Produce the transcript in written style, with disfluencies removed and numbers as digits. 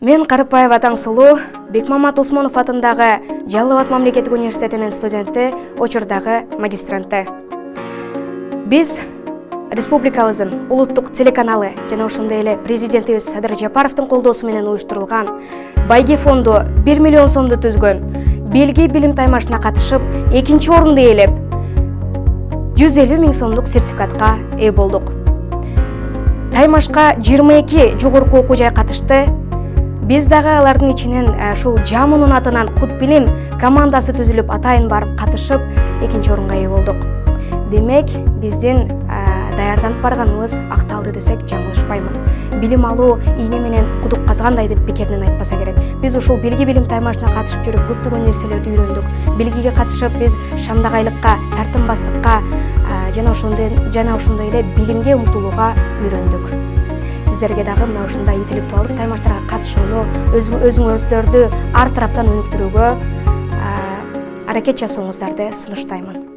Мен Карыпаева Таңсулу, Бекмамат Усмонов атындагы Жалал Абад мамлекеттик университетинин студенти, учурдагы магистранты. Биз республикабыздын улуттук телеканалы жана ошондой эле президентибиз Садыр Жапаровдун колдоосу менен уюштурулган Байги фонду 1 миллион сомду түзгөн Белги билим таймашына катышып, 2-чи орунду ээлеп, 150 000 сомдук сертификатка ээ болдук. Таймашка 22 жогорку окуу жай катышты. Биз дагы алардын ичинен ушул Жамунун атынан Кут билим командасы түзүлүп, атайын барып катышып, 2-чи орунга ээ болдук. Демек, биздин даярданып барганыбыз акталды десек жаңылышпаймын. Билим алуу ийне менен кудук казгандай деп бекеринен айтпаса керек. Биз ушул Белги билим таймашына катышып жүрүп көптөгөн нерселерди үйрөндүк. Белгиге катышып биз шамдагайлыкка, тартымбастыкка жана ошондой эле билимге умтулууга үйрөндүк. Сиздерге дагы мына ушундай интеллектуалдык таймаштарга катышууну, өзүңөрдү ар тараптан өнүктүрүүгө аракет жасооңуздарды сунуштаймын.